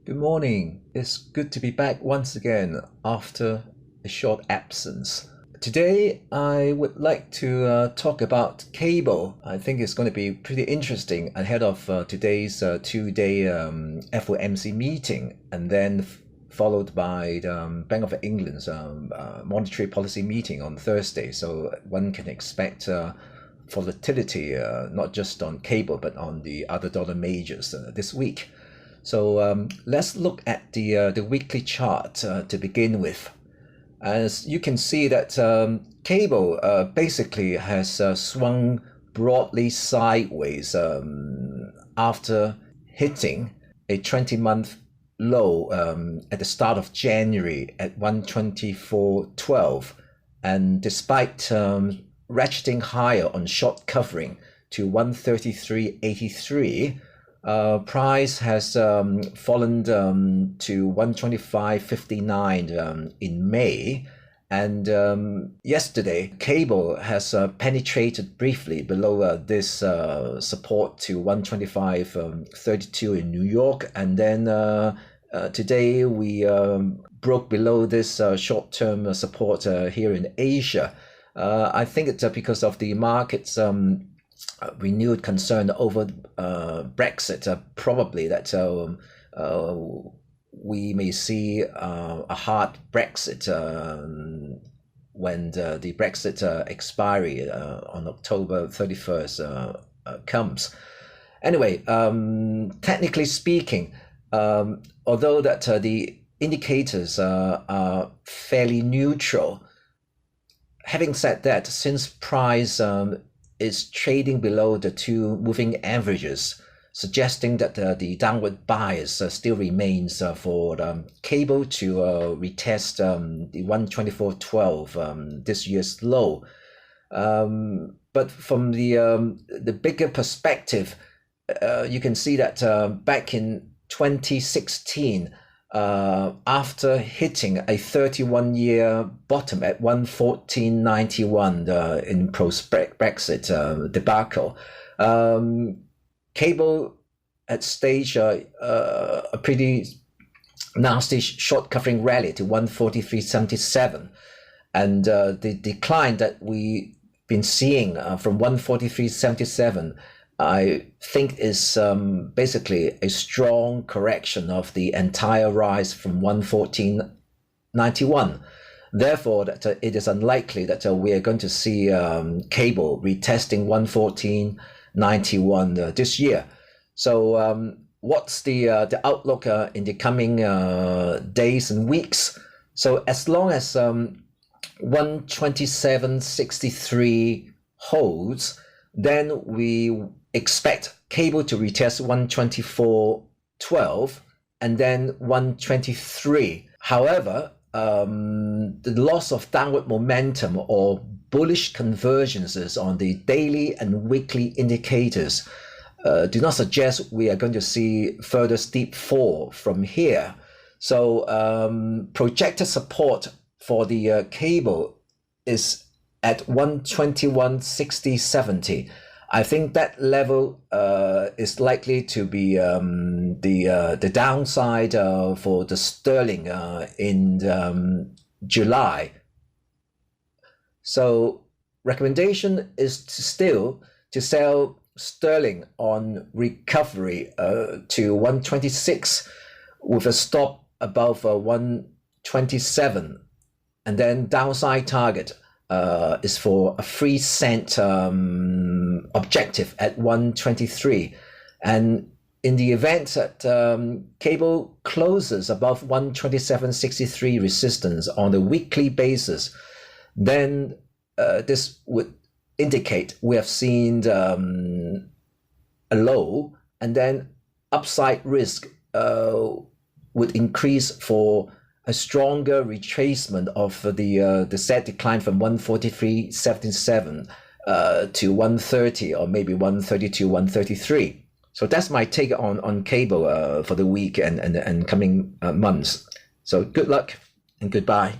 Good morning. It's good to be back once again after a short absence. Today, I would like to talk about cable. I think it's going to be pretty interesting ahead of today's two-day FOMC meeting, and then followed by the Bank of England's monetary policy meeting on Thursday. So one can expect volatility not just on cable but on the other dollar majors this week. So let's look at the weekly chart to begin with. As you can see that cable basically has swung broadly sideways after hitting a 20-month low at the start of January at 124.12, and despite ratcheting higher on short covering to 133.83, price has fallen to 125.59 in May, and yesterday cable has penetrated briefly below this support to 125.32 in New York, and then today we broke below this short-term support here in Asia. I think it's because of the market's renewed concern over Brexit, probably that we may see a hard Brexit when the Brexit expiry on October 31st comes. Anyway, technically speaking, although that the indicators are fairly neutral, having said that, since price is trading below the two moving averages, suggesting that the downward bias still remains for cable to retest the 124.12 this year's low. But from the bigger perspective, you can see that back in 2016, after hitting a 31-year bottom at 114.91 in post-Brexit debacle, cable had staged a pretty nasty short covering rally to 143.77, and the decline that we've been seeing from 143.77, I think, is basically a strong correction of the entire rise from 114.91. Therefore, that it is unlikely that we are going to see cable retesting 114.91 this year. So what's the outlook in the coming days and weeks? So as long as 127.63 holds, then we expect cable to retest 124.12 and then 123. However, the loss of downward momentum or bullish convergences on the daily and weekly indicators do not suggest we are going to see further steep fall from here. So projected support for the cable is at 121.60.70. I think that level is likely to be the downside for the sterling in July. So recommendation is still to sell sterling on recovery to 126 with a stop above 127, and then downside target is for a 3-cent objective at 123. And in the event that cable closes above 127.63 resistance on a weekly basis, then this would indicate we have seen a low, and then upside risk would increase for a stronger retracement of the set decline from 143.77 to 130 or maybe 132, 133. So that's my take on cable for the week and coming months. So good luck and goodbye.